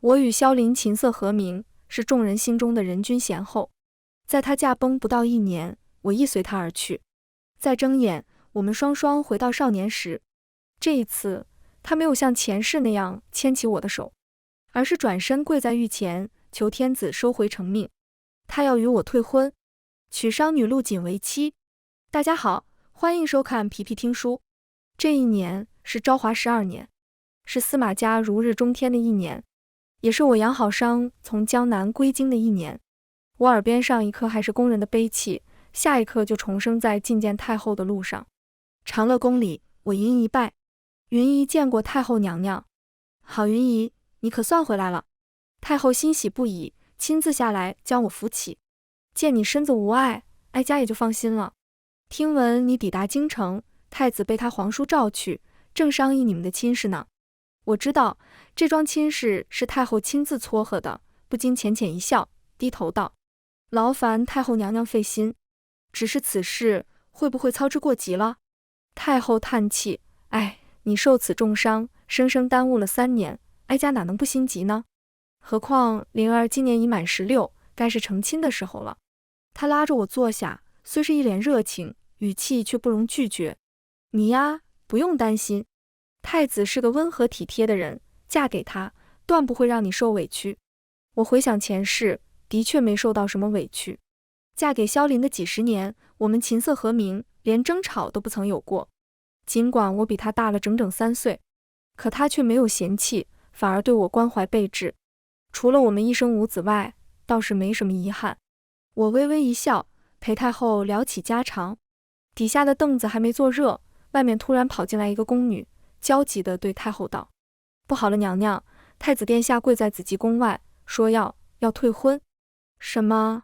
我与萧琳琴瑟和鸣，是众人心中的人君贤后。在她驾崩不到1年，我亦随她而去。在睁眼，我们双双回到少年时。这一次，她没有像前世那样牵起我的手，而是转身跪在御前，求天子收回成命。她要与我退婚，娶商女陆锦为妻。大家好，欢迎收看皮皮听书。这一年是昭华12年，是司马家如日中天的一年，也是我杨好商从江南归京的一年。我耳边上一刻还是宫人的悲泣，下一刻就重生在觐见太后的路上。长乐宫里，我云姨拜。云姨见过太后娘娘。好云姨，你可算回来了。太后欣喜不已，亲自下来将我扶起。见你身子无碍，哀家也就放心了。听闻你抵达京城，太子被他皇叔召去，正商议你们的亲事呢。我知道这桩亲事是太后亲自撮合的，不禁浅浅一笑，低头道：劳烦太后娘娘费心，只是此事会不会操之过急了？太后叹气：哎，你受此重伤，生生耽误了3年，哀家哪能不心急呢？何况灵儿今年已满16，该是成亲的时候了。她拉着我坐下，虽是一脸热情，语气却不容拒绝。你呀，不用担心，太子是个温和体贴的人，嫁给他，断不会让你受委屈。我回想前世，的确没受到什么委屈。嫁给萧琳的几十年，我们琴瑟和鸣，连争吵都不曾有过。尽管我比他大了整整3岁，可他却没有嫌弃，反而对我关怀备至。除了我们一生无子外，倒是没什么遗憾。我微微一笑，陪太后聊起家常。底下的凳子还没坐热，外面突然跑进来一个宫女，焦急地对太后道：不好了，娘娘，太子殿下跪在紫极宫外，说要退婚。什么？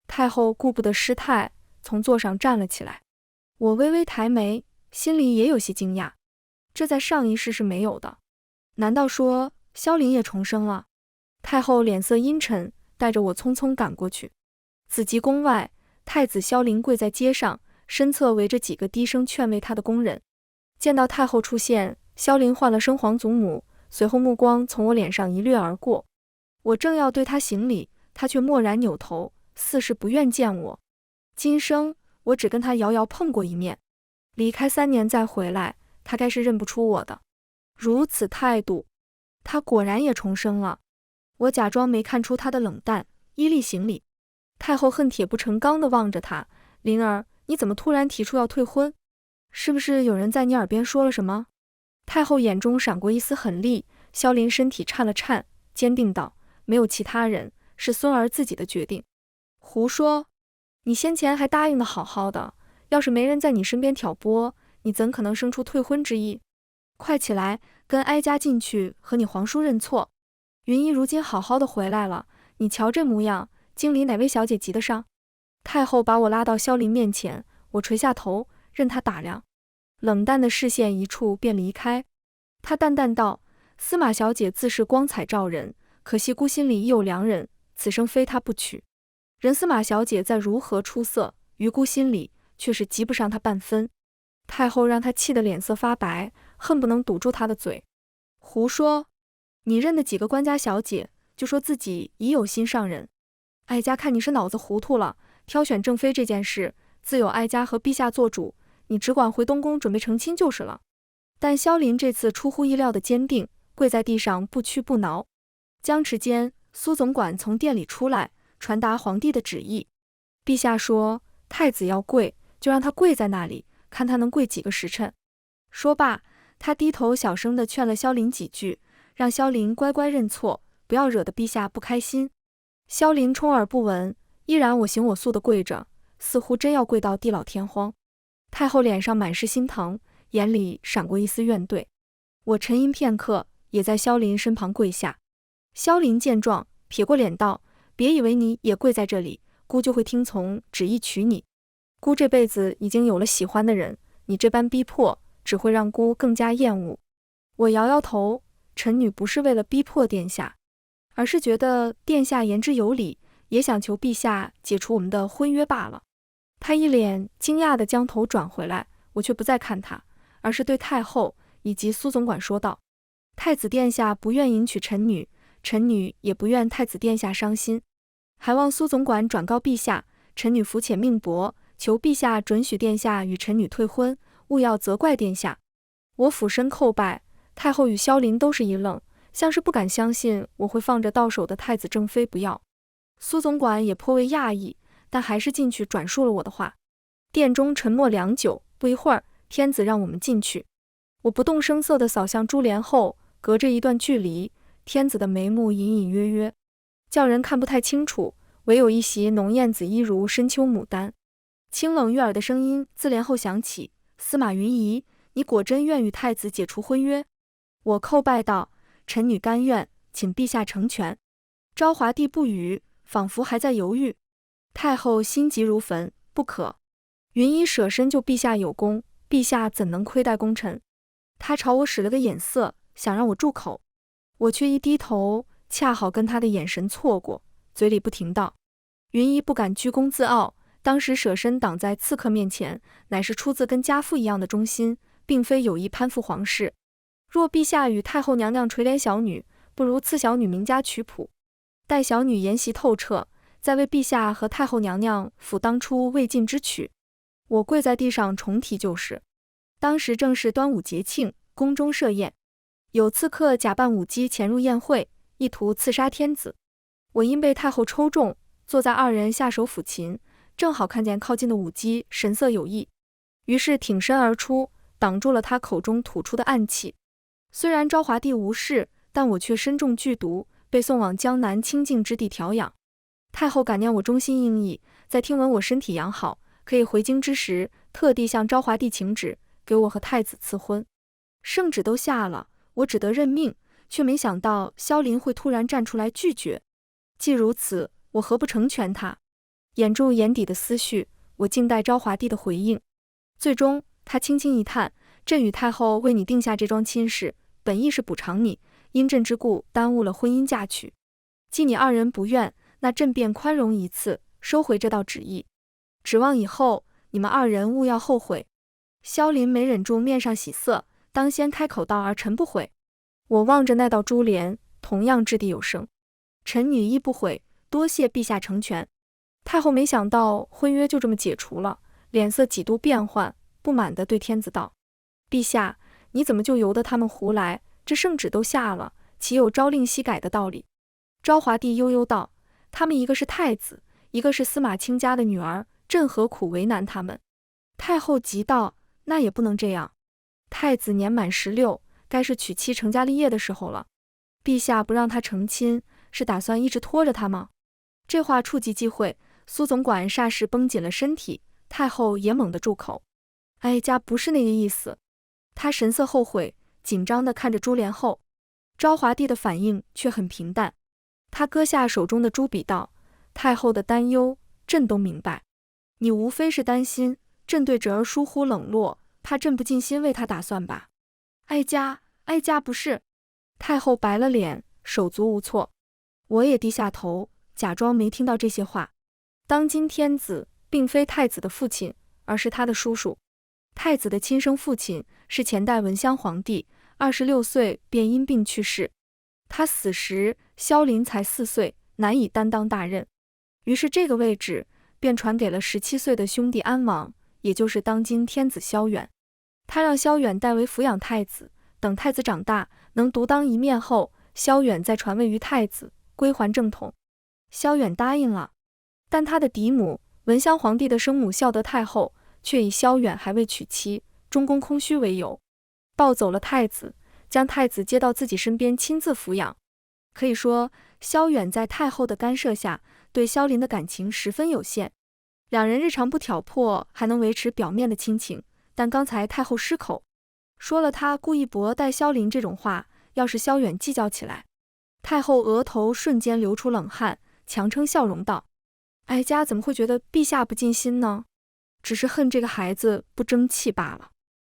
太后顾不得失态，从座上站了起来。我微微抬眉，心里也有些惊讶，这在上一世是没有的。难道说萧琳也重生了？太后脸色阴沉，带着我匆匆赶过去。紫极宫外，太子萧琳跪在阶上，身侧围着几个低声劝慰他的宫人。见到太后出现，萧琳唤了声皇祖母，随后目光从我脸上一掠而过。我正要对他行礼，他却蓦然扭头，似是不愿见我。今生我只跟他遥遥碰过一面，离开3年再回来，他该是认不出我的。如此态度，他果然也重生了。我假装没看出他的冷淡，依例行礼。太后恨铁不成钢地望着他：琳儿，你怎么突然提出要退婚？是不是有人在你耳边说了什么？太后眼中闪过一丝狠厉，萧琳身体颤了颤，坚定道：没有其他人，是孙儿自己的决定。胡说！你先前还答应的好好的，要是没人在你身边挑拨，你怎可能生出退婚之意？快起来，跟哀家进去和你皇叔认错。云姨如今好好的回来了，你瞧这模样，京里哪位小姐及得上？太后把我拉到萧琳面前，我垂下头，任她打量，冷淡的视线一触便离开。她淡淡道：司马小姐自是光彩照人，可惜姑心里已有良人，此生非她不娶。任司马小姐再如何出色，于姑心里却是及不上她半分。太后让她气得脸色发白，恨不能堵住她的嘴。胡说！你认的几个官家小姐，就说自己已有心上人。哀家看你是脑子糊涂了，挑选正妃这件事，自有哀家和陛下做主，你只管回东宫准备成亲就是了。但萧琳这次出乎意料的坚定，跪在地上不屈不挠。僵持间，苏总管从殿里出来，传达皇帝的旨意。陛下说太子要跪，就让他跪在那里，看他能跪几个时辰。说罢，他低头小声地劝了萧琳几句，让萧琳乖乖认错，不要惹得陛下不开心。萧琳充耳不闻，依然我行我素地跪着，似乎真要跪到地老天荒。太后脸上满是心疼，眼里闪过一丝怨怼。我沉吟片刻，也在萧琳身旁跪下。萧琳见状，撇过脸道：别以为你也跪在这里，姑就会听从旨意娶你。姑这辈子已经有了喜欢的人，你这般逼迫，只会让姑更加厌恶。我摇摇头，臣女不是为了逼迫殿下，而是觉得殿下言之有理，也想求陛下解除我们的婚约罢了。他一脸惊讶地将头转回来，我却不再看他，而是对太后以及苏总管说道：太子殿下不愿迎娶臣女，臣女也不愿太子殿下伤心，还望苏总管转告陛下，臣女肤浅命薄，求陛下准许殿下与臣女退婚，勿要责怪殿下。我俯身叩拜，太后与萧琳都是一愣，像是不敢相信我会放着到手的太子正妃不要。苏总管也颇为讶异，但还是进去转述了我的话。殿中沉默良久，不一会儿，天子让我们进去。我不动声色地扫向珠帘后，隔着一段距离，天子的眉目隐隐约约，叫人看不太清楚，唯有一袭浓艳紫衣如深秋牡丹。清冷悦耳的声音自帘后响起：“司马云仪，你果真愿与太子解除婚约？”我叩拜道：“臣女甘愿，请陛下成全。”昭华帝不语，仿佛还在犹豫。太后心急如焚：“不可！云仪舍身救陛下有功，陛下怎能亏待功臣？”他朝我使了个眼色，想让我住口，我却一低头，恰好跟他的眼神错过，嘴里不停道：“云仪不敢居功自傲，当时舍身挡在刺客面前，乃是出自跟家父一样的忠心，并非有意攀附皇室。若陛下与太后娘娘垂怜小女，不如赐小女名家曲谱，待小女研习透彻，再为陛下和太后娘娘抚当初未尽之曲。”我跪在地上重提旧事。当时正是端午节庆，宫中设宴，有刺客假扮舞姬潜入宴会，意图刺杀天子。我因被太后抽中，坐在二人下手抚琴，正好看见靠近的舞姬神色有异，于是挺身而出，挡住了他口中吐出的暗器。虽然昭华帝无事，但我却身中剧毒，被送往江南清静之地调养。太后感念我忠心应义，在听闻我身体养好，可以回京之时，特地向昭华帝请旨，给我和太子赐婚。圣旨都下了，我只得认命，却没想到萧琳会突然站出来拒绝。既如此，我何不成全他？掩住眼底的思绪，我静待昭华帝的回应。最终，他轻轻一叹：“朕与太后为你定下这桩亲事，本意是补偿你，因朕之故耽误了婚姻嫁娶。既你二人不愿，那朕便宽容一次，收回这道旨意。指望以后你们二人勿要后悔。”萧琳没忍住面上喜色，当先开口道：“儿臣不悔。”我望着那道珠帘，同样掷地有声：“臣女亦不悔，多谢陛下成全。”太后没想到婚约就这么解除了，脸色几度变幻，不满地对天子道：“陛下，你怎么就由得他们胡来？这圣旨都下了，岂有朝令夕改的道理？”昭华帝悠悠道：“他们一个是太子，一个是司马卿家的女儿，朕何苦为难他们？”太后急道：“那也不能这样。太子年满16，该是娶妻成家立业的时候了。陛下不让他成亲，是打算一直拖着他吗？”这话触及忌讳，苏总管霎时绷紧了身体，太后也猛地住口：“哀家不是那个意思。”他神色后悔，紧张地看着珠帘后。昭华帝的反应却很平淡，他搁下手中的朱笔道：“太后的担忧，朕都明白。你无非是担心朕对侄儿疏忽冷落，怕朕不尽心为他打算吧？”“哀家不是。”太后白了脸，手足无措。我也低下头，假装没听到这些话。当今天子并非太子的父亲，而是他的叔叔。太子的亲生父亲是前代文襄皇帝，26岁便因病去世。他死时，萧琳才4岁，难以担当大任，于是这个位置便传给了17岁的兄弟安王，也就是当今天子萧远。他让萧远代为抚养太子，等太子长大，能独当一面后，萧远再传位于太子，归还正统。萧远答应了，但他的嫡母文襄皇帝的生母孝德太后却以萧远还未娶妻，中宫空虚为由，抱走了太子，将太子接到自己身边亲自抚养。可以说，萧远在太后的干涉下，对萧琳的感情十分有限。两人日常不挑破，还能维持表面的亲情，但刚才太后失口，说了他故意薄待萧琳这种话，要是萧远计较起来。太后额头瞬间流出冷汗，强撑笑容道：“哀家怎么会觉得陛下不尽心呢？只是恨这个孩子不争气罢了。”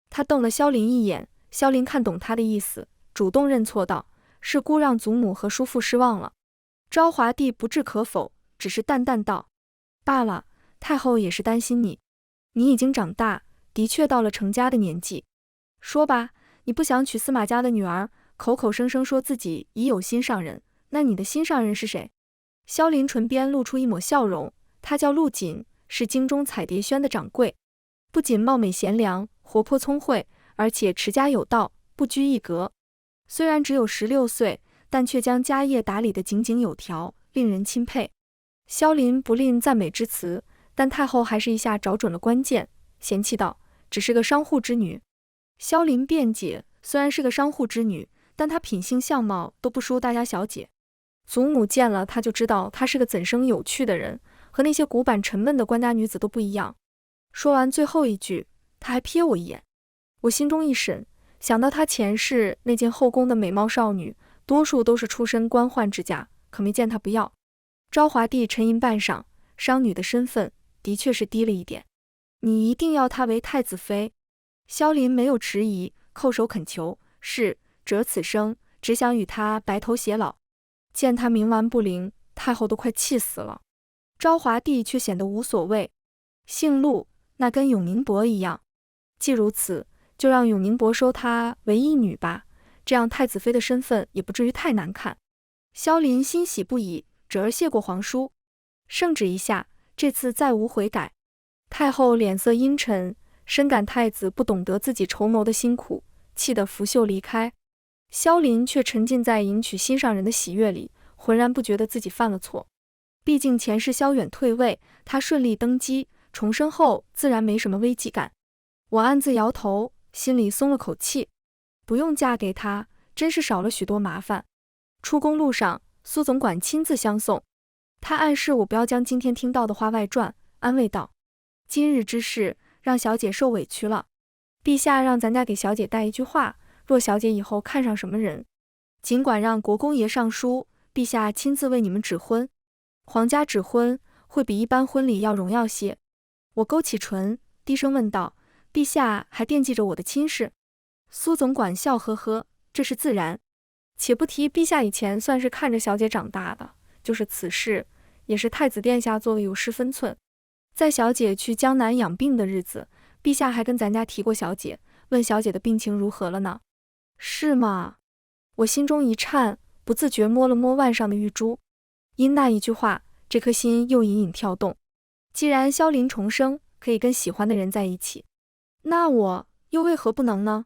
他瞪了萧琳一眼，萧琳看懂他的意思，主动认错道：“是姑让祖母和叔父失望了。”昭华帝不置可否，只是淡淡道：“罢了，太后也是担心你，你已经长大，的确到了成家的年纪。说吧，你不想娶司马家的女儿，口口声声说自己已有心上人，那你的心上人是谁？萧林唇边露出一抹笑容，他叫陆锦，是京中彩蝶轩的掌柜，不仅貌美贤良、活泼聪慧，而且持家有道，不拘一格。虽然只有16岁，但却将家业打理得井井有条，令人钦佩。萧林不吝赞美之词，但太后还是一下找准了关键，嫌弃道：“只是个商户之女。”萧林辩解，虽然是个商户之女，但她品性相貌都不输大家小姐。祖母见了她就知道她是个怎生有趣的人，和那些古板沉闷的官家女子都不一样。说完最后一句，她还瞥我一眼。我心中一审，想到她前世那间后宫的美貌少女，多数都是出身官宦之家，可没见她不要。昭华帝沉吟半晌，商女的身份的确是低了一点。你一定要她为太子妃？萧林没有迟疑，叩首恳求：“是，侄此生只想与她白头偕老。”见他冥顽不灵，太后都快气死了。昭华帝却显得无所谓：“姓陆，那跟永宁伯一样。既如此，就让永宁伯收她为义女吧，这样太子妃的身份也不至于太难看。”萧林欣喜不已，侄儿谢过皇叔。圣旨一下，这次再无悔改。太后脸色阴沉，深感太子不懂得自己筹谋的辛苦，气得拂袖离开。萧林却沉浸在迎娶心上人的喜悦里，浑然不觉得自己犯了错。毕竟前世萧远退位，他顺利登基，重生后自然没什么危机感。我暗自摇头，心里松了口气。不用嫁给他，真是少了许多麻烦。出宫路上，苏总管亲自相送，他暗示我不要将今天听到的话外传，安慰道：“今日之事，让小姐受委屈了。陛下让咱家给小姐带一句话，若小姐以后看上什么人，尽管让国公爷上书，陛下亲自为你们指婚。皇家指婚会比一般婚礼要荣耀些。”我勾起唇，低声问道：“陛下还惦记着我的亲事？”苏总管笑呵呵：“这是自然。且不提陛下以前算是看着小姐长大的，就是此事，也是太子殿下做的有失分寸。在小姐去江南养病的日子，陛下还跟咱家提过小姐，问小姐的病情如何了呢？”“是吗？”我心中一颤，不自觉摸了摸腕上的玉珠。因那一句话，这颗心又隐隐跳动。既然萧林重生，可以跟喜欢的人在一起，那我又为何不能呢？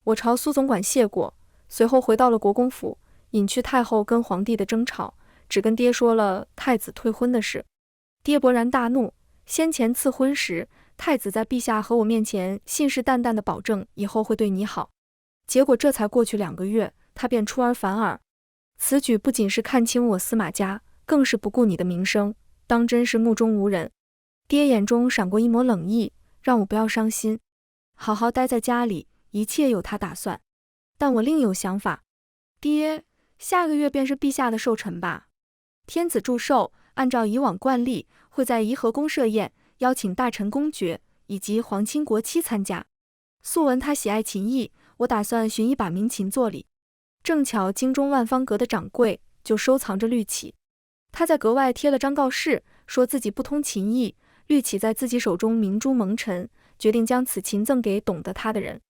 我朝苏总管谢过，随后回到了国公府，隐去太后跟皇帝的争吵，只跟爹说了太子退婚的事。爹勃然大怒，先前赐婚时，太子在陛下和我面前信誓旦旦地保证以后会对你好，结果这才过去2个月，他便出尔反尔。此举不仅是看清我司马家，更是不顾你的名声，当真是目中无人。爹眼中闪过一抹冷意，让我不要伤心，好好待在家里，一切有他打算。但我另有想法。爹，下个月便是陛下的寿辰吧？天子祝寿，按照以往惯例，会在颐和宫设宴，邀请大臣公爵以及皇亲国戚参加。素闻他喜爱琴艺，我打算寻一把名琴作礼。正巧京中万方阁的掌柜就收藏着绿绮，他在阁外贴了张告示，说自己不通琴艺，绿绮在自己手中明珠蒙尘，决定将此琴赠给懂得他的人。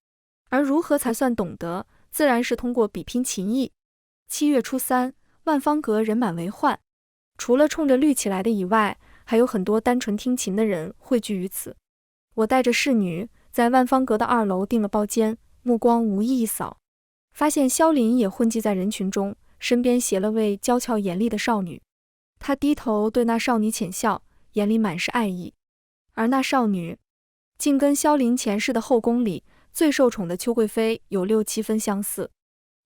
而如何才算懂得，自然是通过比拼琴艺。7月初3，万方阁人满为患，除了冲着绿绮来的以外，还有很多单纯听琴的人汇聚于此。我带着侍女在万方阁的2楼订了包间，目光无意一扫，发现萧林也混迹在人群中，身边携了位娇俏严厉的少女。他低头对那少女浅笑，眼里满是爱意。而那少女竟跟萧林前世的后宫里最受宠的邱贵妃有6、7分相似。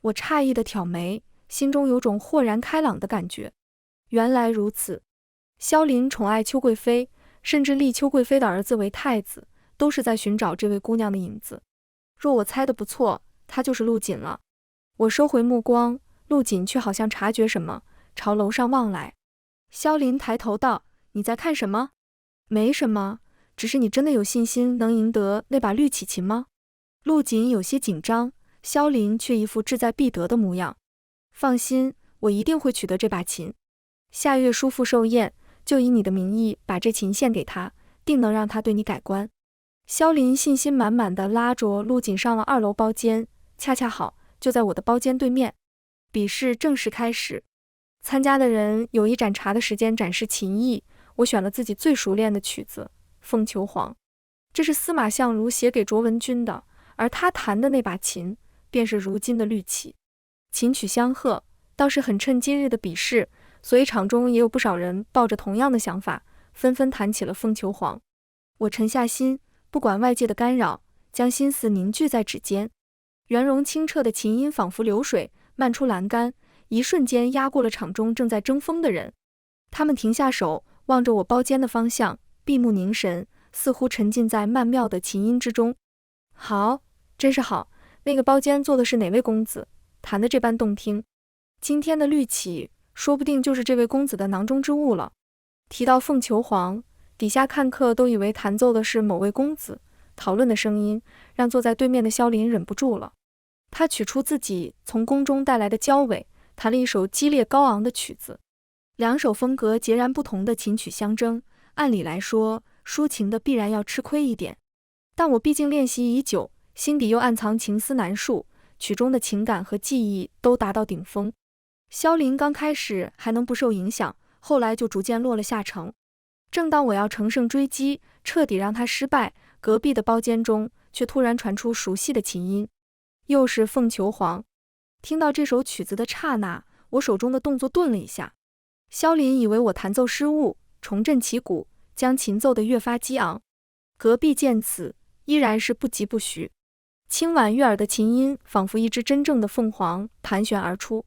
我诧异的挑眉，心中有种豁然开朗的感觉。原来如此，萧林宠爱邱贵妃，甚至立邱贵妃的儿子为太子，都是在寻找这位姑娘的影子。若我猜的不错，她就是陆锦了。我收回目光，陆锦却好像察觉什么，朝楼上望来。萧林抬头道：“你在看什么？”“没什么，只是你真的有信心能赢得那把绿绮琴吗？”陆锦有些紧张，萧林却一副志在必得的模样。“放心，我一定会取得这把琴。下月叔父寿宴，就以你的名义把这琴献给他，定能让他对你改观。”萧林信心满满地拉着陆锦上了2楼包间，恰恰好就在我的包间对面。比试正式开始。参加的人有一盏茶的时间展示琴艺，我选了自己最熟练的曲子《凤求凰》，这是司马相如写给卓文君的，而他弹的那把琴便是如今的绿绮。琴曲相和，倒是很衬今日的比试，所以场中也有不少人抱着同样的想法，纷纷弹起了《凤求凰》。我沉下心，不管外界的干扰，将心思凝聚在指尖。圆融清澈的琴音仿佛流水，漫出栏杆，一瞬间压过了场中正在争锋的人。他们停下手，望着我包间的方向，闭目凝神，似乎沉浸在曼妙的琴音之中。好，真是好，那个包间坐的是哪位公子，弹得这般动听？今天的绿绮说不定就是这位公子的囊中之物了。提到凤求凰，底下看客都以为弹奏的是某位公子，讨论的声音让坐在对面的萧林忍不住了。他取出自己从宫中带来的交尾，弹了一首激烈高昂的曲子。两首风格截然不同的琴曲相争，按理来说，抒情的必然要吃亏一点。但我毕竟练习已久，心底又暗藏情思难述，曲中的情感和技艺都达到顶峰。萧林刚开始还能不受影响，后来就逐渐落了下乘。正当我要乘胜追击，彻底让他失败，隔壁的包间中却突然传出熟悉的琴音，又是《凤求凰》。听到这首曲子的刹那，我手中的动作顿了一下。萧林以为我弹奏失误，重振旗鼓，将琴奏得越发激昂。隔壁见此，依然是不疾不徐。轻婉悦耳的琴音仿佛一只真正的凤凰盘旋而出，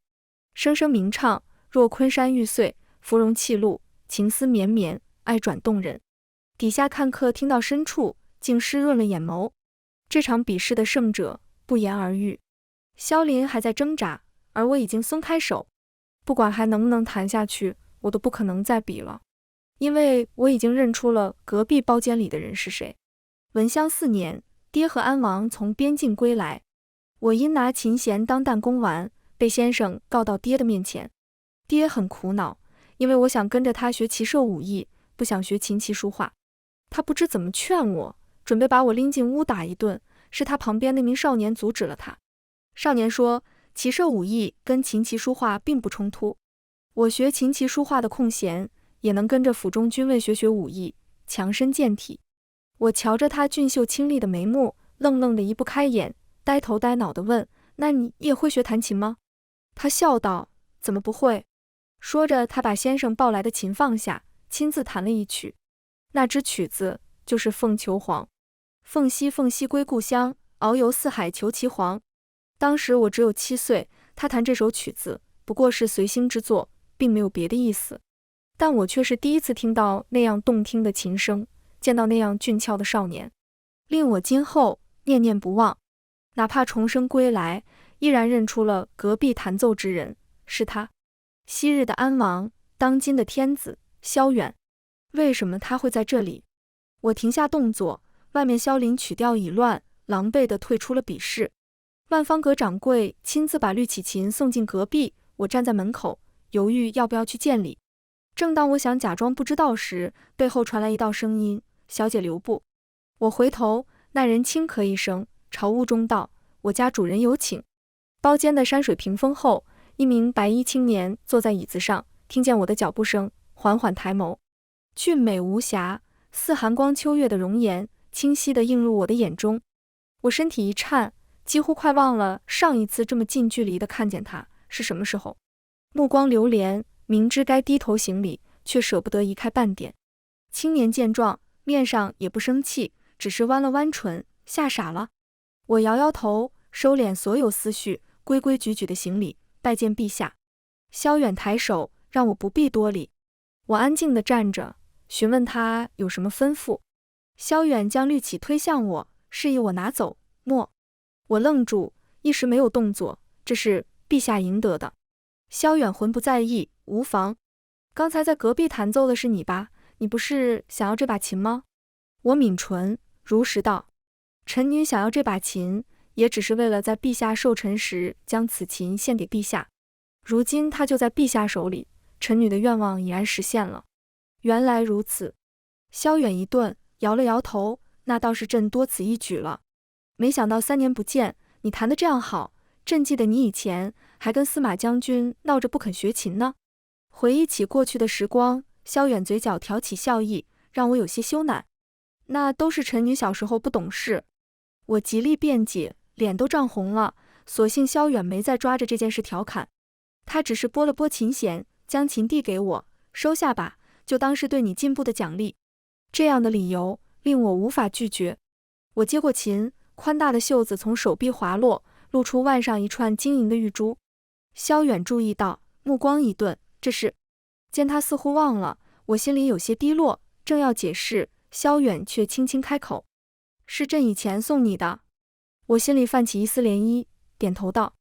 声声鸣唱，若昆山玉碎，芙蓉泣露，情思绵绵，哀转动人。底下看客听到深处，竟湿润了眼眸。这场比试的胜者不言而喻。萧林还在挣扎，而我已经松开手。不管还能不能弹下去，我都不可能再比了，因为我已经认出了隔壁包间里的人是谁。文襄4年，爹和安王从边境归来，我因拿琴弦当弹弓玩，被先生告到爹的面前。爹很苦恼，因为我想跟着他学骑射武艺，不想学琴棋书画。他不知怎么劝我，准备把我拎进屋打一顿，是他旁边那名少年阻止了他。少年说，骑射武艺跟琴棋书画并不冲突，我学琴棋书画的空闲，也能跟着府中军尉学学武艺，强身健体。我瞧着他俊秀清丽的眉目，愣愣的移不开眼，呆头呆脑地问，那你也会学弹琴吗？他笑道，怎么不会？说着，他把先生抱来的琴放下，亲自弹了一曲。那支曲子就是《凤求凰》。凤兮凤兮归故乡，遨游四海求其凰。当时我只有7岁，他弹这首曲子不过是随心之作，并没有别的意思。但我却是第一次听到那样动听的琴声，见到那样俊俏的少年，令我今后念念不忘。哪怕重生归来，依然认出了隔壁弹奏之人，是他。昔日的安王，当今的天子萧远。为什么他会在这里？我停下动作，外面萧林曲调已乱，狼狈地退出了比试。万方阁掌柜亲自把绿绮琴送进隔壁，我站在门口，犹豫要不要去见礼。正当我想假装不知道时，背后传来一道声音，小姐留步。我回头，那人轻咳一声，朝屋中道，我家主人有请。包间的山水屏风后，一名白衣青年坐在椅子上，听见我的脚步声，缓缓抬眸，俊美无瑕，似寒光秋月的容颜，清晰地映入我的眼中。我身体一颤，几乎快忘了上一次这么近距离地看见他是什么时候。目光流连，明知该低头行礼，却舍不得移开半点。青年见状，面上也不生气，只是弯了弯唇，吓傻了。我摇摇头，收敛所有思绪，规规矩矩地行礼，拜见陛下。萧远抬手，让我不必多礼。我安静地站着，询问他有什么吩咐。萧远将绿绮推向我，示意我拿走。莫。我愣住，一时没有动作，这是陛下赢得的。萧远浑不在意，无妨。刚才在隔壁弹奏的是你吧？你不是想要这把琴吗？我抿唇，如实道，臣女想要这把琴，也只是为了在陛下寿辰时将此琴献给陛下。如今它就在陛下手里，臣女的愿望已然实现了。原来如此。萧远一顿，摇了摇头，那倒是朕多此一举了。没想到3年不见，你弹得这样好，朕记得你以前还跟司马将军闹着不肯学琴呢。回忆起过去的时光，萧远嘴角挑起笑意，让我有些羞赧。那都是陈女小时候不懂事。我极力辩解，脸都涨红了，所幸萧远没再抓着这件事调侃，他只是拨了拨琴弦，将琴递给我，收下吧，就当是对你进步的奖励。这样的理由令我无法拒绝。我接过琴，宽大的袖子从手臂滑落，露出腕上一串晶莹的玉珠。萧远注意到，目光一顿，这是……见他似乎忘了，我心里有些低落，正要解释，萧远却轻轻开口：“是朕以前送你的。”我心里泛起一丝涟漪，点头道：“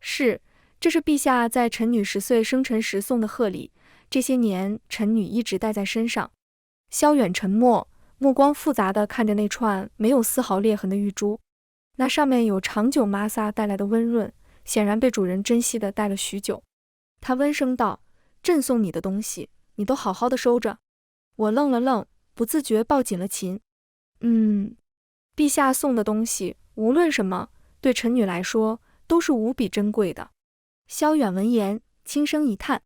是，这是陛下在臣女10岁生辰时送的贺礼，这些年臣女一直带在身上。”萧远沉默，目光复杂地看着那串没有丝毫裂痕的玉珠，那上面有长久摩擦带来的温润，显然被主人珍惜地戴了许久。他温声道：“朕送你的东西，你都好好的收着。”我愣了愣，不自觉抱紧了琴。陛下送的东西，无论什么，对臣女来说都是无比珍贵的。萧远闻言，轻声一叹，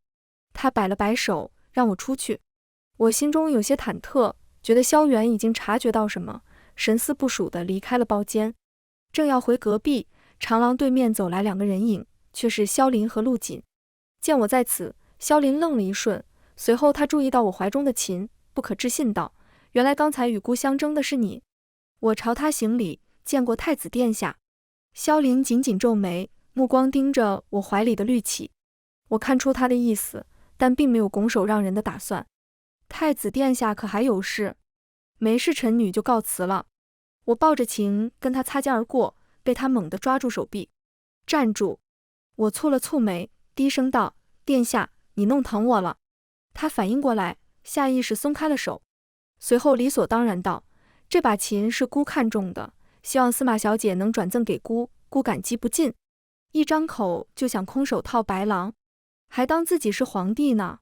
他摆了摆手，让我出去。我心中有些忐忑，觉得萧远已经察觉到什么，神思不属地离开了包间。正要回隔壁，长廊对面走来2个人影，却是萧林和陆锦。见我在此，萧林愣了一瞬，随后他注意到我怀中的琴，不可置信道：“原来刚才与孤相争的是你。”我朝他行礼，见过太子殿下。萧林紧紧皱眉，目光盯着我怀里的绿旗。我看出他的意思，但并没有拱手让人的打算。太子殿下可还有事？没事，臣女就告辞了。我抱着琴跟他擦肩而过，被他猛地抓住手臂。站住！我蹙了蹙眉，低声道：“殿下，你弄疼我了。”他反应过来，下意识松开了手，随后理所当然道：“这把琴是孤看中的，希望司马小姐能转赠给孤，孤感激不尽。”一张口就想空手套白狼，还当自己是皇帝呢。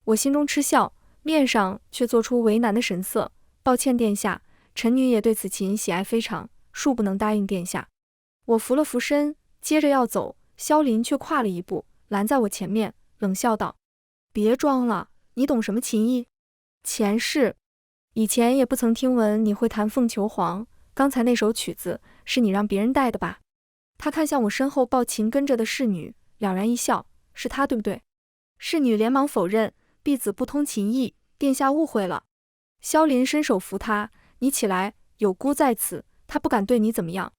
我心中嗤笑，面上却做出为难的神色。抱歉殿下，臣女也对此琴喜爱非常，恕不能答应殿下。我扶了扶身，接着要走，萧林却跨了一步，拦在我前面，冷笑道：“别装了，你懂什么琴艺？前世以前也不曾听闻你会弹凤求凰，刚才那首曲子是你让别人带的吧？”他看向我身后抱琴跟着的侍女，了然一笑：“是他对不对？”侍女连忙否认：“婢子不通琴艺，殿下误会了。”萧林伸手扶他：“你起来，有孤在此，他不敢对你怎么样。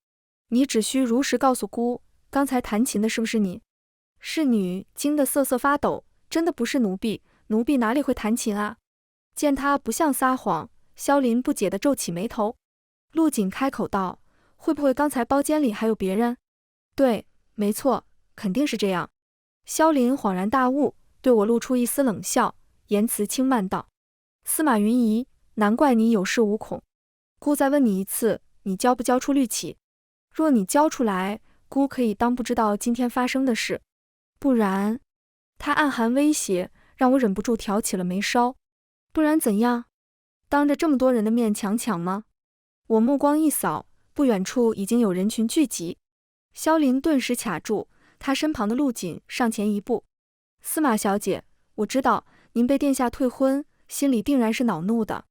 你只需如实告诉孤，刚才弹琴的是不是你？”侍女惊得瑟瑟发抖：“真的不是奴婢，奴婢哪里会弹琴啊？”见他不像撒谎，萧林不解地皱起眉头。陆锦开口道：“会不会刚才包间里还有别人？”“对，没错，肯定是这样。”萧林恍然大悟，对我露出一丝冷笑，言辞轻慢道：“司马云仪，难怪你有恃无恐。孤再问你一次，你交不交出绿旗？若你交出来，孤可以当不知道今天发生的事；不然……”他暗含威胁，让我忍不住挑起了眉梢。“不然怎样？当着这么多人的面抢吗？”我目光一扫，不远处已经有人群聚集。萧林顿时卡住，他身旁的陆锦上前一步：“司马小姐，我知道您被殿下退婚，心里定然是恼怒的。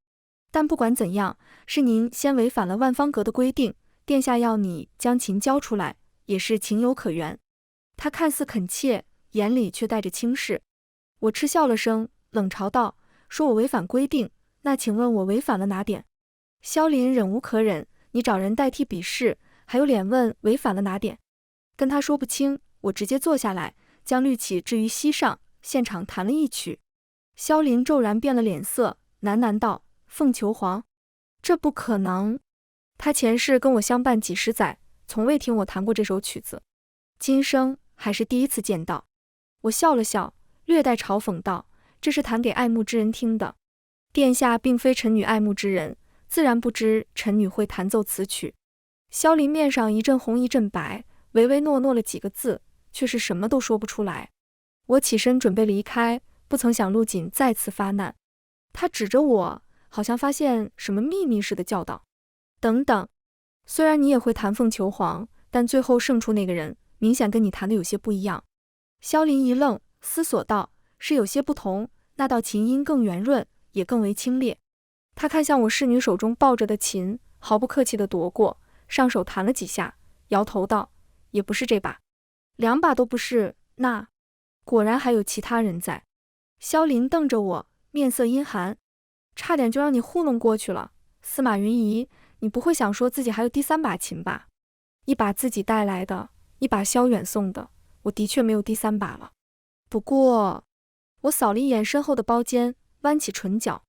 但不管怎样，是您先违反了万方阁的规定，殿下要你将琴交出来，也是情有可原。”他看似恳切，眼里却带着轻视。我嗤笑了声，冷嘲道：“说我违反规定，那请问我违反了哪点？”萧林忍无可忍：“你找人代替比试，还有脸问违反了哪点？”跟他说不清，我直接坐下来，将绿旗置于膝上，现场弹了一曲。萧林骤然变了脸色，喃喃道：“凤求凰，这不可能。他前世跟我相伴几十载，从未听我弹过这首曲子，今生还是第一次见到。”我笑了笑，略带嘲讽道：“这是弹给爱慕之人听的。殿下并非臣女爱慕之人，自然不知臣女会弹奏此曲。”萧林面上一阵红一阵白，唯唯诺诺了几个字，却是什么都说不出来。我起身准备离开，不曾想陆锦再次发难。他指着我，好像发现什么秘密似的叫道：“等等，虽然你也会弹凤求凰，但最后胜出那个人，明显跟你弹的有些不一样。”萧林一愣，思索道：“是有些不同，那道琴音更圆润，也更为清冽。他看向我侍女手中抱着的琴，毫不客气地夺过，上手弹了几下，摇头道：“也不是这把，2把都不是。那果然还有其他人在。”萧林瞪着我，面色阴寒，差点就让你糊弄过去了。司马云仪，你不会想说自己还有第3把琴吧？一把自己带来的，一把萧远送的，我的确没有第3把了。不过，我扫了一眼身后的包间，弯起唇角。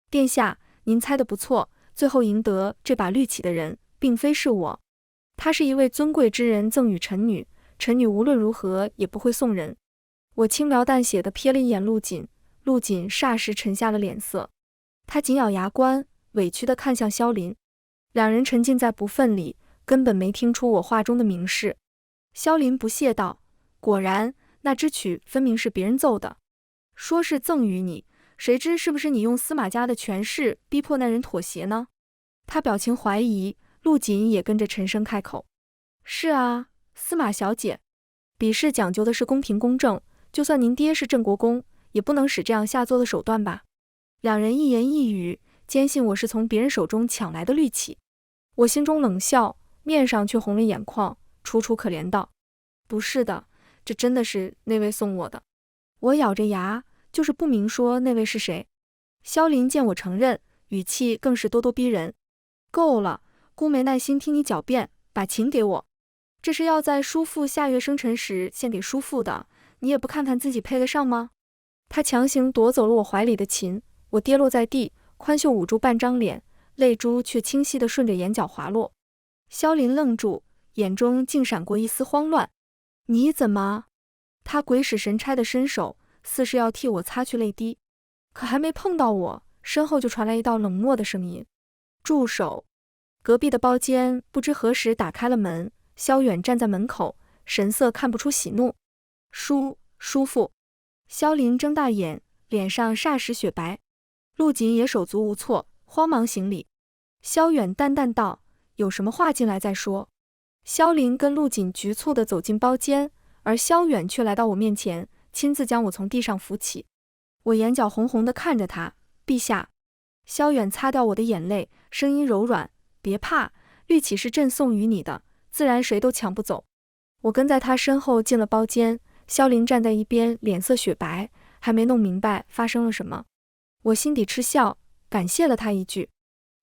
殿下，您猜得不错，最后赢得这把绿旗的人，并非是我。他是一位尊贵之人赠与臣女，臣女无论如何也不会送人。我轻描淡写地瞥了一眼陆锦，陆锦霎时沉下了脸色。他紧咬牙关，委屈地看向萧林。2人沉浸在不忿里，根本没听出我话中的明示。萧林不屑道：“果然，那支曲分明是别人奏的，说是赠与你，谁知是不是你用司马家的权势逼迫那人妥协呢？”他表情怀疑，陆锦也跟着沉声开口：“是啊，司马小姐，比试讲究的是公平公正，就算您爹是郑国公，也不能使这样下作的手段吧？”2人一言一语，坚信我是从别人手中抢来的绿旗。我心中冷笑，面上却红了眼眶，楚楚可怜道：“不是的，这真的是那位送我的。”我咬着牙，就是不明说那位是谁。萧林见我承认，语气更是咄咄逼人：“够了，姑没耐心听你狡辩，把琴给我。这是要在叔父下月生辰时献给叔父的，你也不看看自己配得上吗？”他强行夺走了我怀里的琴，我跌落在地，宽袖捂住半张脸，泪珠却清晰地顺着眼角滑落。萧林愣住，眼中竟闪过一丝慌乱。“你怎么？”他鬼使神差地伸手，似是要替我擦去泪滴，可还没碰到我，身后就传来一道冷漠的声音：“住手！”隔壁的包间不知何时打开了门，萧远站在门口，神色看不出喜怒。“叔父。”萧林睁大眼，脸上霎时雪白。陆锦也手足无措，慌忙行礼。萧远淡淡道：“有什么话进来再说。”萧林跟陆锦局促地走进包间，而萧远却来到我面前，亲自将我从地上扶起。我眼角红红地看着他：“陛下。”萧远擦掉我的眼泪，声音柔软：“别怕，绿旗是朕送与你的，自然谁都抢不走。”我跟在他身后进了包间，萧林站在一边，脸色雪白，还没弄明白发生了什么。我心底嗤笑，感谢了他一句：“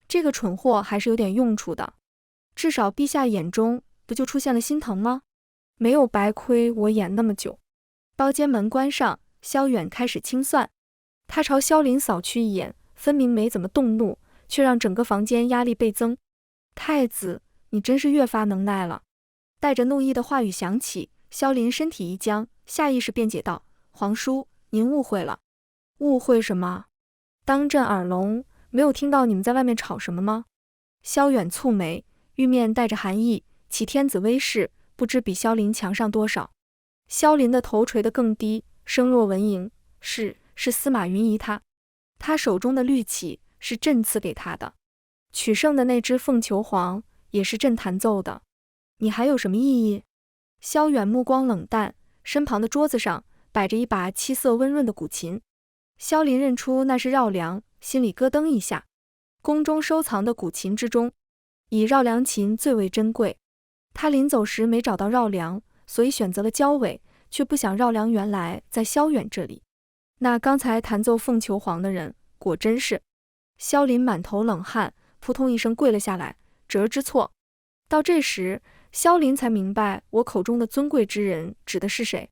这个蠢货还是有点用处的，至少陛下眼中不就出现了心疼吗？没有白亏我演那么久。”包间门关上，萧远开始清算。他朝萧林扫去一眼，分明没怎么动怒，却让整个房间压力倍增。“太子，你真是越发能耐了。”带着怒意的话语响起，萧林身体一僵，下意识辩解道：“皇叔，您误会了。”“误会什么？当朕耳聋，没有听到你们在外面吵什么吗？”萧远蹙眉，玉面带着寒意：“其天子威势，不知比萧林强上多少。”萧林的头垂得更低，声若蚊蝇：“是司马云仪他手中的绿旗是朕赐给他的，取胜的那只凤求凰也是朕弹奏的。你还有什么异议？”萧远目光冷淡，身旁的桌子上摆着一把漆色温润的古琴。萧林认出那是绕梁，心里咯噔一下。宫中收藏的古琴之中，以绕梁琴最为珍贵。他临走时没找到绕梁，所以选择了交尾，却不想绕梁原来在萧远这里。那刚才弹奏凤求凰的人，果真是……萧林满头冷汗，扑通一声跪了下来：“侄儿知错。”到这时，萧林才明白我口中的尊贵之人指的是谁。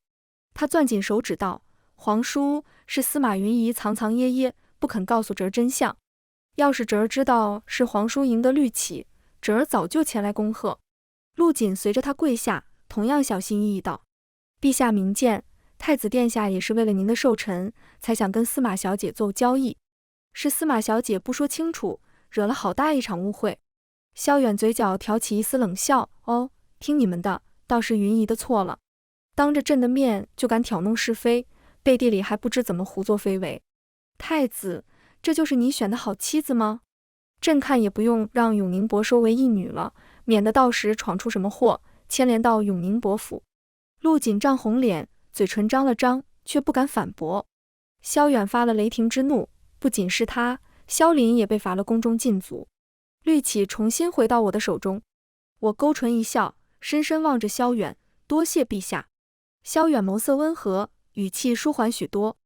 他攥紧手指道：“皇叔是司马云仪藏藏掖掖，不肯告诉侄儿真相。要是侄儿知道是皇叔赢得绿旗，侄儿早就前来恭贺。”陆锦随着他跪下，同样小心翼翼道：“陛下明鉴，太子殿下也是为了您的寿辰，才想跟司马小姐做交易。是司马小姐不说清楚，惹了好大一场误会。”萧远嘴角挑起一丝冷笑：“哦，听你们的，倒是云仪的错了。当着朕的面就敢挑弄是非，背地里还不知怎么胡作非为。太子，这就是你选的好妻子吗？朕看也不用让永宁伯收为义女了，免得到时闯出什么祸，牵连到永宁伯府。”陆锦涨红脸，嘴唇张了张，却不敢反驳。萧远发了雷霆之怒，不仅是他，萧林也被罚了宫中禁足。绿绮重新回到我的手中，我勾唇一笑，深深望着萧远，多谢陛下。萧远眸色温和，语气舒缓许多。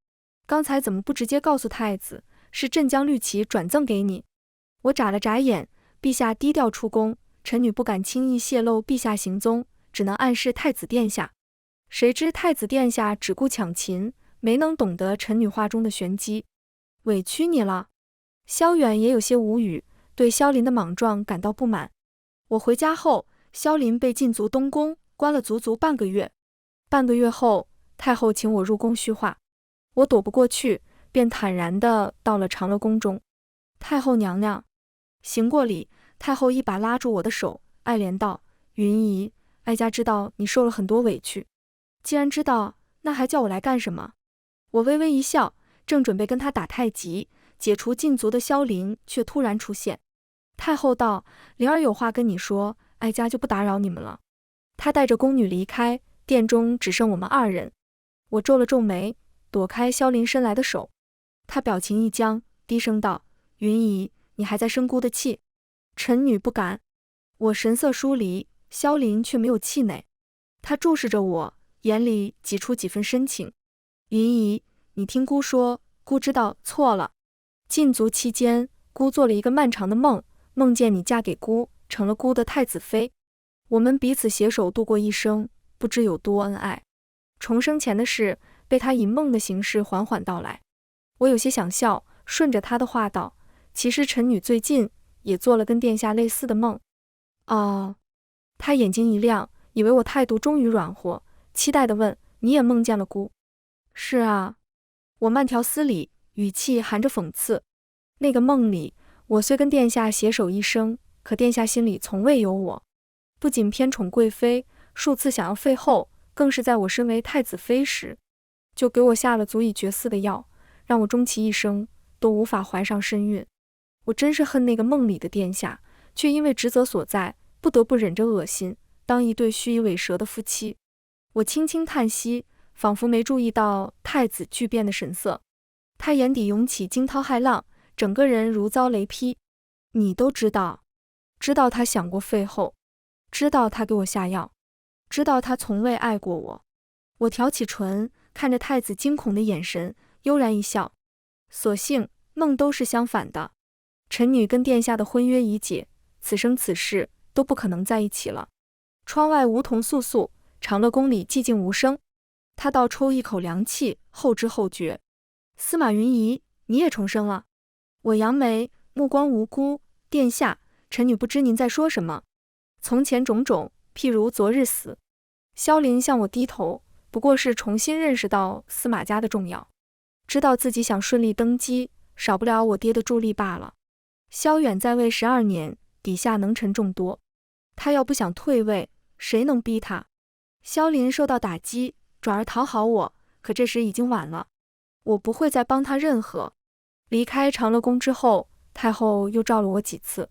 刚才怎么不直接告诉太子，是朕将绿绮转赠给你？我眨了眨眼，陛下低调出宫，臣女不敢轻易泄露陛下行踪，只能暗示太子殿下。谁知太子殿下只顾抢琴，没能懂得臣女话中的玄机。委屈你了。萧远也有些无语，对萧林的莽撞感到不满。我回家后，萧林被禁足东宫，关了足足半个月。半个月后，太后请我入宫叙话，我躲不过去，便坦然地到了长乐宫中。太后娘娘，行过礼，太后一把拉住我的手，爱怜道：“云姨，哀家知道你受了很多委屈，既然知道，那还叫我来干什么？”我微微一笑，正准备跟他打太极，解除禁足的萧林却突然出现。太后道：“灵儿有话跟你说，哀家就不打扰你们了。”她带着宫女离开，殿中只剩我们二人。我皱了皱眉，躲开萧林伸来的手。他表情一僵，低声道：“云姨，你还在生姑的气？”臣女不敢。我神色疏离，萧林却没有气馁。他注视着我，眼里挤出几分深情。云姨，你听姑说，姑知道错了。禁足期间，姑做了一个漫长的梦，梦见你嫁给姑，成了姑的太子妃。我们彼此携手度过一生，不知有多恩爱。重生前的事，被他以梦的形式缓缓道来。我有些想笑，顺着他的话道：“其实臣女最近也做了跟殿下类似的梦。”哦。他眼睛一亮，以为我态度终于软和，期待地问：“你也梦见了姑？”“是啊。”我慢条斯理，语气含着讽刺。那个梦里，我虽跟殿下携手一生，可殿下心里从未有我。不仅偏宠贵妃，数次想要废后，更是在我身为太子妃时，就给我下了足以绝嗣的药，让我终其一生都无法怀上身孕。我真是恨那个梦里的殿下，却因为职责所在，不得不忍着恶心，当一对虚以委蛇的夫妻。我轻轻叹息，仿佛没注意到太子巨变的神色。他眼底涌起惊涛骇浪，整个人如遭雷劈。你都知道？知道他想过废后，知道他给我下药，知道他从未爱过我。我挑起唇，看着太子惊恐的眼神，悠然一笑。所幸梦都是相反的，臣女跟殿下的婚约已解，此生此世都不可能在一起了。窗外梧桐簌簌，长乐宫里寂静无声。他倒抽一口凉气，后知后觉。司马云姨，你也重生了？我扬眉，目光无辜。殿下，臣女不知您在说什么。从前种种，譬如昨日死。萧林向我低头，不过是重新认识到司马家的重要，知道自己想顺利登基，少不了我爹的助力罢了。萧远在位12年，底下能臣众多，他要不想退位，谁能逼他？萧林受到打击，转而讨好我，可这时已经晚了。我不会再帮他任何。离开长乐宫之后，太后又召了我几次，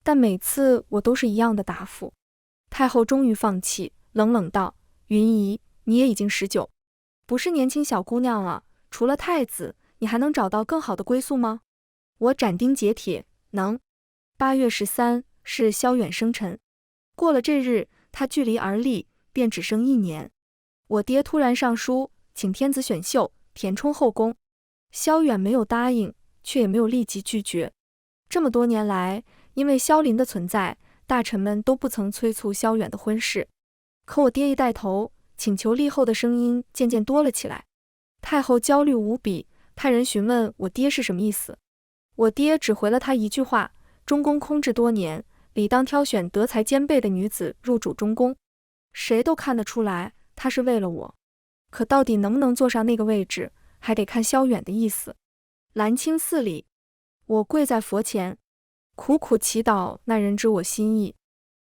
但每次我都是一样的答复。太后终于放弃，冷冷道：“云姨，你也已经19，不是年轻小姑娘了，除了太子，你还能找到更好的归宿吗？”我斩钉截铁：“能。”8月13是萧远生辰，过了这日，他距离而立，便只剩1年。我爹突然上书，请天子选秀，填充后宫。萧远没有答应，却也没有立即拒绝。这么多年来，因为萧林的存在，大臣们都不曾催促萧远的婚事。可我爹一带头，请求立后的声音渐渐多了起来。太后焦虑无比，派人询问我爹是什么意思。我爹只回了他一句话：中宫空置多年，理当挑选德才兼备的女子入主中宫。谁都看得出来，他是为了我。可到底能不能坐上那个位置，还得看萧远的意思。兰清寺里，我跪在佛前，苦苦祈祷那人知我心意。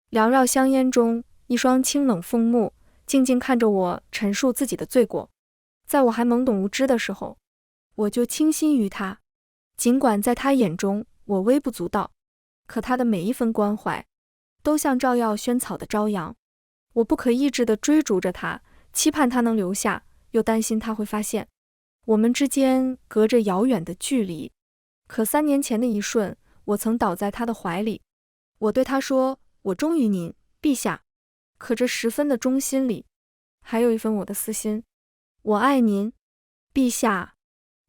缭绕香烟中，一双清冷凤目静静看着我陈述自己的罪过。在我还懵懂无知的时候，我就倾心于他。尽管在他眼中我微不足道，可他的每一分关怀都像照耀萱草的朝阳。我不可抑制地追逐着他，期盼他能留下，又担心他会发现。我们之间隔着遥远的距离。可3年前的一瞬，我曾倒在他的怀里。我对他说：“我忠于您，陛下。”可这10分的忠心里，还有1分我的私心。我爱您，陛下。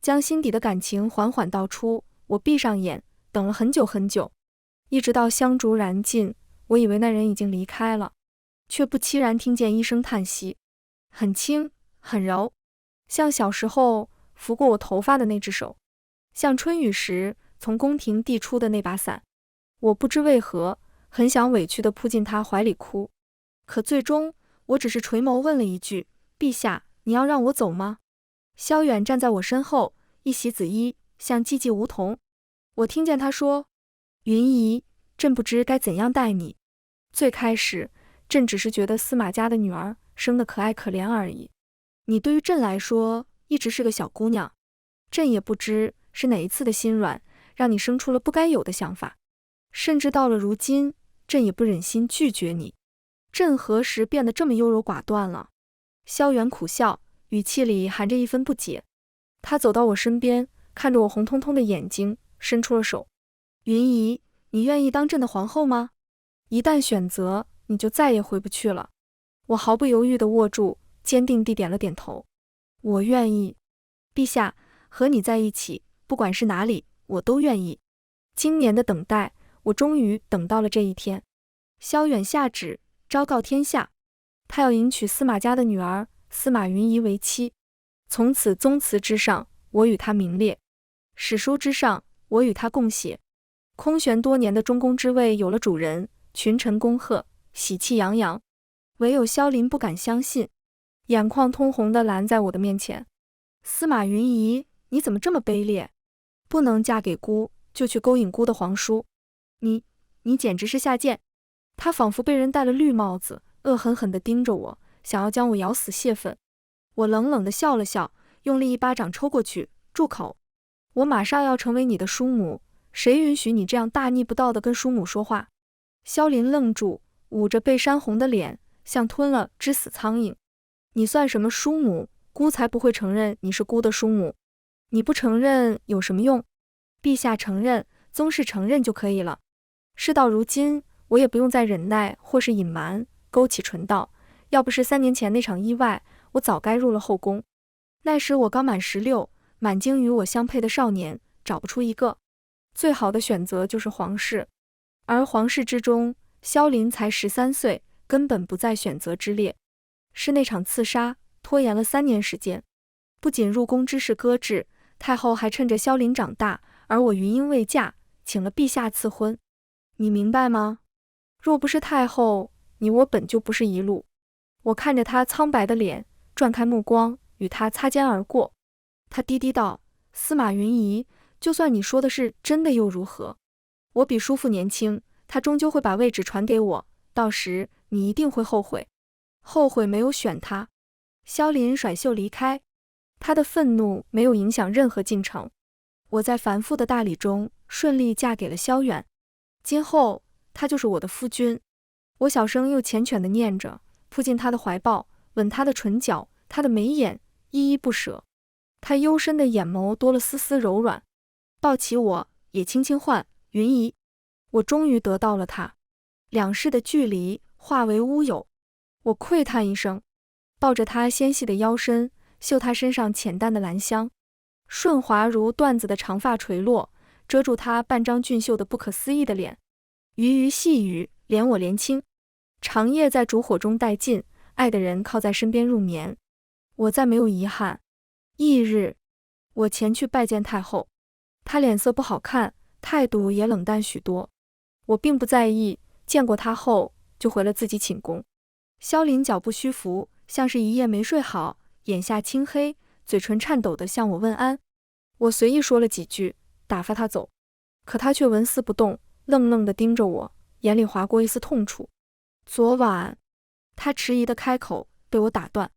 将心底的感情缓缓道出。我闭上眼，等了很久很久，一直到香烛燃尽，我以为那人已经离开了，却不期然听见一声叹息，很轻，很柔，像小时候拂过我头发的那只手，像春雨时从宫廷递出的那把伞。我不知为何，很想委屈地扑进他怀里哭，可最终我只是垂眸问了一句：“陛下，你要让我走吗？”萧远站在我身后，一袭紫衣，像寂寂梧桐。我听见他说：“云姨，朕不知该怎样待你。最开始，朕只是觉得司马家的女儿生得可爱可怜而已。你对于朕来说，一直是个小姑娘。朕也不知是哪一次的心软，让你生出了不该有的想法。甚至到了如今，朕也不忍心拒绝你。朕何时变得这么优柔寡断了？”萧远苦笑，语气里含着一分不解。他走到我身边，看着我红彤彤的眼睛，伸出了手。云姨，你愿意当朕的皇后吗？一旦选择，你就再也回不去了。我毫不犹豫地握住，坚定地点了点头。我愿意，陛下，和你在一起，不管是哪里，我都愿意。今年的等待，我终于等到了这一天。萧远下旨，昭告天下，他要迎娶司马家的女儿司马云仪为妻。从此宗祠之上，我与他名列；史书之上，我与他共写。空悬多年的中宫之位有了主人，群臣恭贺，喜气洋洋。唯有萧林不敢相信，眼眶通红地拦在我的面前。司马云仪，你怎么这么卑劣？不能嫁给姑，就去勾引姑的皇叔。你简直是下贱！他仿佛被人戴了绿帽子，恶狠狠地盯着我，想要将我咬死泄愤。我冷冷地笑了笑，用力一巴掌抽过去，住口！我马上要成为你的叔母，谁允许你这样大逆不道地跟叔母说话？萧林愣住，捂着被扇红的脸，像吞了只死苍蝇。你算什么叔母？姑才不会承认你是姑的叔母。你不承认有什么用？陛下承认，宗室承认就可以了。事到如今，我也不用再忍耐或是隐瞒，勾起唇道。要不是3年前那场意外，我早该入了后宫。那时我刚满16，满京与我相配的少年找不出一个，最好的选择就是皇室。而皇室之中，萧林才13岁，根本不在选择之列。是那场刺杀拖延了3年时间，不仅入宫之事搁置，太后还趁着萧林长大，而我余音未嫁，请了陛下赐婚。你明白吗？若不是太后，你我本就不是一路。我看着他苍白的脸，转开目光，与他擦肩而过。他低低道：“司马云仪，就算你说的是真的又如何？我比叔父年轻，他终究会把位置传给我，到时你一定会后悔，后悔没有选他。”萧林甩袖离开，他的愤怒没有影响任何进程。我在繁复的大礼中顺利嫁给了萧远，今后他就是我的夫君。我小声又缱绻地念着，扑进他的怀抱，吻他的唇角，他的眉眼，依依不舍。他幽深的眼眸多了丝丝柔软，抱起我，也轻轻唤云姨。我终于得到了他，两世的距离化为乌有。我喟叹一声，抱着他纤细的腰身，嗅他身上浅淡的兰香，顺滑如缎子的长发垂落，遮住他半张俊秀的不可思议的脸。鱼鱼细语，连我连亲，长夜在烛火中殆尽，爱的人靠在身边入眠。我再没有遗憾。翌日，我前去拜见太后，她脸色不好看，态度也冷淡许多。我并不在意，见过她后就回了自己寝宫。萧林脚步虚浮，像是一夜没睡好，眼下青黑，嘴唇颤抖地向我问安。我随意说了几句，打发他走，可他却纹丝不动，愣愣地盯着我，眼里划过一丝痛楚。昨晚，他迟疑地开口，被我打断。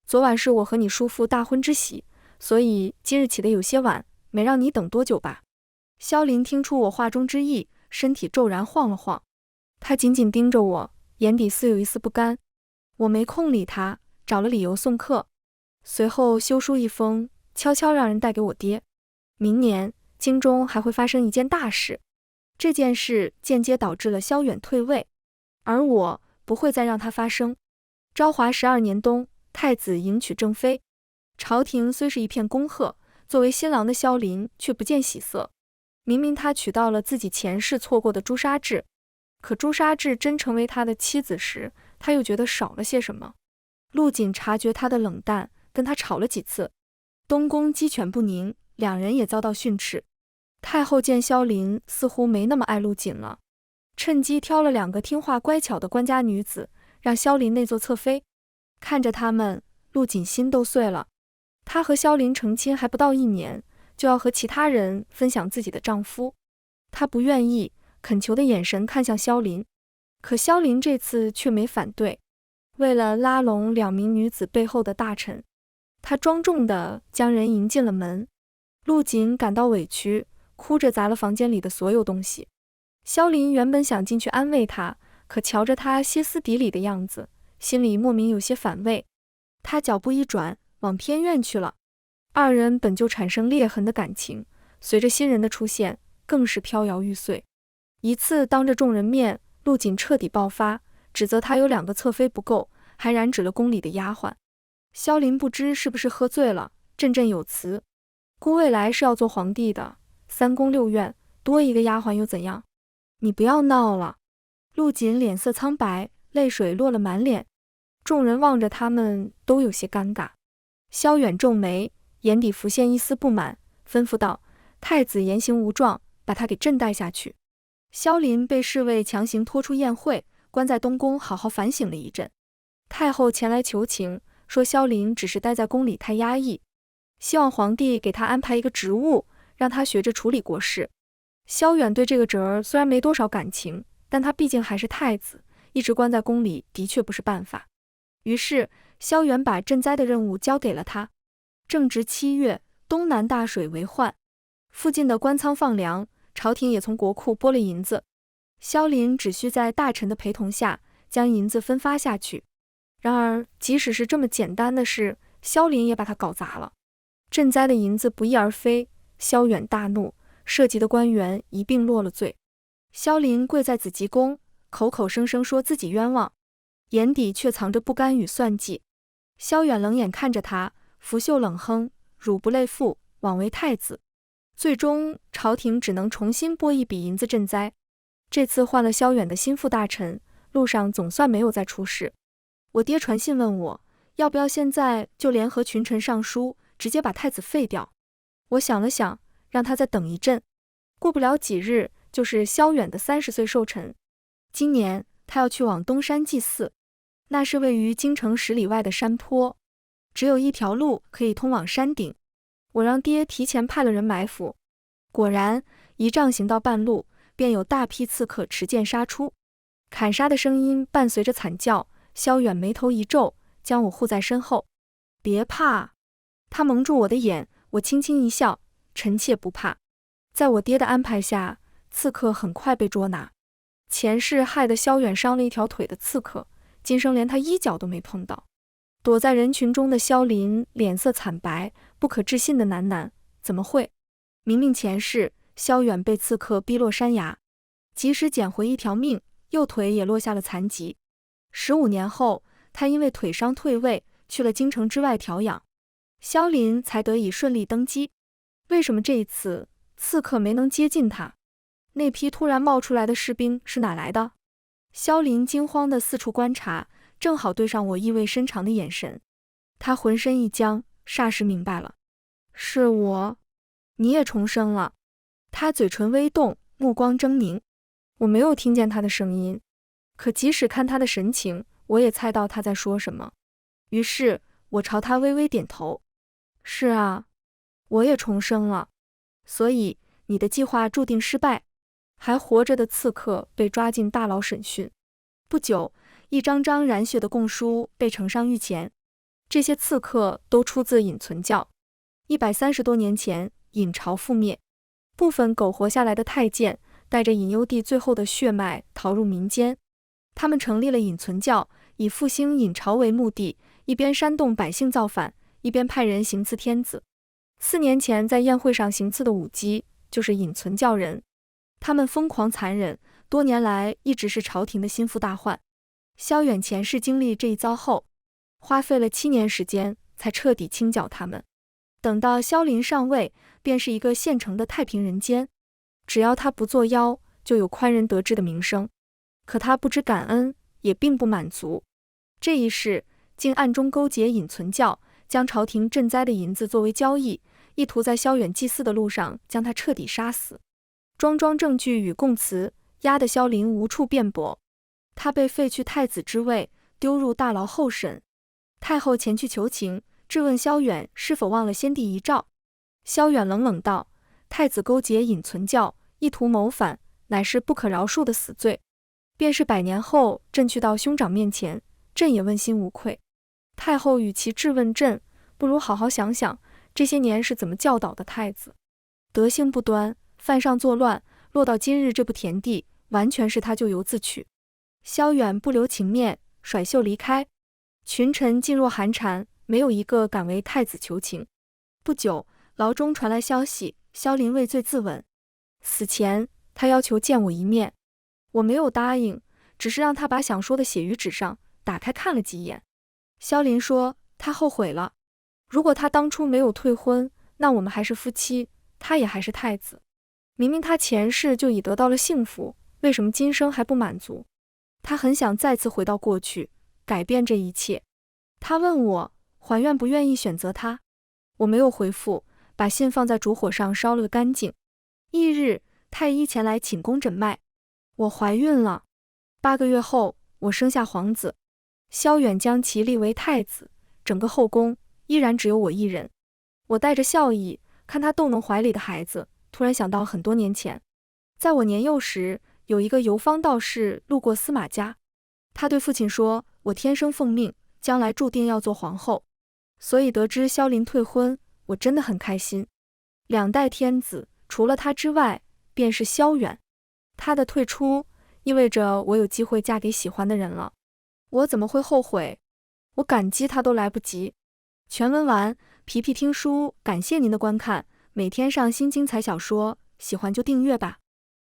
昨晚是我和你叔父大婚之喜，所以今日起得有些晚，没让你等多久吧？萧林听出我话中之意，身体骤然晃了晃，他紧紧盯着我，眼底似有一丝不甘。我没空理他，找了理由送客，随后修书一封，悄悄让人带给我爹。明年京中还会发生一件大事，这件事间接导致了萧远退位，而我不会再让它发生。昭华12年冬，太子迎娶正妃，朝廷虽是一片恭贺，作为新郎的萧林却不见喜色。明明他娶到了自己前世错过的朱砂痣，可朱砂痣真成为他的妻子时，他又觉得少了些什么。陆瑾察觉他的冷淡，跟他吵了几次。东宫鸡犬不宁，两人也遭到训斥。太后见萧林似乎没那么爱陆瑾了，趁机挑了2个听话乖巧的官家女子，让萧林内做侧妃。看着他们，陆瑾心都碎了。她和萧林成亲还不到1年，就要和其他人分享自己的丈夫。她不愿意，恳求的眼神看向萧林，可萧林这次却没反对。为了拉拢2名女子背后的大臣，他庄重地将人迎进了门。陆瑾感到委屈，哭着砸了房间里的所有东西。萧林原本想进去安慰他，可瞧着他歇斯底里的样子，心里莫名有些反胃。他脚步一转，往偏院去了。2人本就产生裂痕的感情，随着新人的出现，更是飘摇欲碎。一次当着众人面，陆瑾彻底爆发，指责他有2个侧妃不够，还染指了宫里的丫鬟。萧林不知是不是喝醉了，振振有词：孤未来是要做皇帝的，3宫6院多一个丫鬟又怎样？你不要闹了。陆瑾脸色苍白，泪水落了满脸。众人望着他们都有些尴尬。萧远皱眉，眼底浮现一丝不满，吩咐道：太子言行无状，把他给朕带下去。萧林被侍卫强行拖出宴会，关在东宫好好反省了一阵。太后前来求情，说萧林只是待在宫里太压抑，希望皇帝给他安排一个职务，让他学着处理国事。萧远对这个侄儿虽然没多少感情，但他毕竟还是太子，一直关在宫里的确不是办法。于是萧远把赈灾的任务交给了他。正值7月，东南大水为患，附近的官仓放粮，朝廷也从国库拨了银子。萧林只需在大臣的陪同下将银子分发下去。然而即使是这么简单的事，萧林也把它搞砸了。赈灾的银子不翼而飞，萧远大怒，涉及的官员一并落了罪。萧林跪在紫极宫，口口声声说自己冤枉，眼底却藏着不甘与算计。萧远冷眼看着他，拂袖冷哼：汝不类妇，枉为太子。最终朝廷只能重新拨一笔银子赈灾。这次换了萧远的心腹大臣，路上总算没有再出事。我爹传信问我，要不要现在就联合群臣上书，直接把太子废掉。我想了想，让他再等一阵。过不了几日，就是萧远的30岁寿辰。今年他要去往东山祭祀，那是位于京城10里外的山坡，只有一条路可以通往山顶。我让爹提前派了人埋伏，果然一仗行到半路，便有大批刺客持剑杀出，砍杀的声音伴随着惨叫。萧远眉头一皱，将我护在身后。别怕。他蒙住我的眼，我轻轻一笑，臣妾不怕。在我爹的安排下，刺客很快被捉拿。前世害得萧远伤了一条腿的刺客，今生连他衣角都没碰到。躲在人群中的萧林脸色惨白，不可置信的喃喃：怎么会？明明前世萧远被刺客逼落山崖，即使捡回一条命，右腿也落下了残疾。15年后，他因为腿伤退位，去了京城之外调养，萧林才得以顺利登基。为什么这一次刺客没能接近他？那批突然冒出来的士兵是哪来的？萧林惊慌地四处观察，正好对上我意味深长的眼神。他浑身一僵，霎时明白了，是我，你也重生了。他嘴唇微动，目光狰狞。我没有听见他的声音，可即使看他的神情，我也猜到他在说什么。于是我朝他微微点头。是啊，我也重生了。所以你的计划注定失败。还活着的刺客被抓进大牢审讯。不久，一张张染血的供书被呈上御前。这些刺客都出自隐存教。130多年前，隐朝覆灭，部分苟活下来的太监带着隐幽帝最后的血脉逃入民间。他们成立了隐存教，以复兴隐朝为目的，一边煽动百姓造反，一边派人行刺天子。4年前在宴会上行刺的舞姬就是尹存教人，他们疯狂残忍，多年来一直是朝廷的心腹大患。萧远前世经历这一遭后，花费了7年时间才彻底清剿他们。等到萧林上位，便是一个现成的太平人间，只要他不作妖，就有宽仁得志的名声。可他不知感恩，也并不满足。这一世竟暗中勾结尹存教，将朝廷赈灾的银子作为交易，意图在萧远祭祀的路上将他彻底杀死。桩桩证据与供词，压得萧林无处辩驳。他被废去太子之位，丢入大牢候审。太后前去求情，质问萧远是否忘了先帝遗诏。萧远冷冷道：太子勾结尹存教，意图谋反，乃是不可饶恕的死罪。便是100年后朕去到兄长面前，朕也问心无愧。太后与其质问朕，不如好好想想这些年是怎么教导的太子。德性不端，犯上作乱，落到今日这步田地，完全是他咎由自取。萧远不留情面，甩袖离开。群臣噤若寒蝉，没有一个敢为太子求情。不久，牢中传来消息，萧林畏罪自刎。死前，他要求见我一面，我没有答应，只是让他把想说的写于纸上，打开看了几眼。萧林说，他后悔了。如果他当初没有退婚，那我们还是夫妻，他也还是太子。明明他前世就已得到了幸福，为什么今生还不满足？他很想再次回到过去，改变这一切。他问我还愿不愿意选择他，我没有回复，把信放在烛火上烧了个干净。翌日，太医前来请宫诊脉，我怀孕了。8个月后，我生下皇子。萧远将其立为太子，整个后宫依然只有我一人。我带着笑意看他逗弄怀里的孩子，突然想到很多年前，在我年幼时，有一个游方道士路过司马家，他对父亲说，我天生奉命，将来注定要做皇后。所以得知萧林退婚，我真的很开心。2代天子，除了他之外，便是萧远。他的退出，意味着我有机会嫁给喜欢的人了。我怎么会后悔？我感激他都来不及。全文完，皮皮听书，感谢您的观看，每天上新精彩小说，喜欢就订阅吧。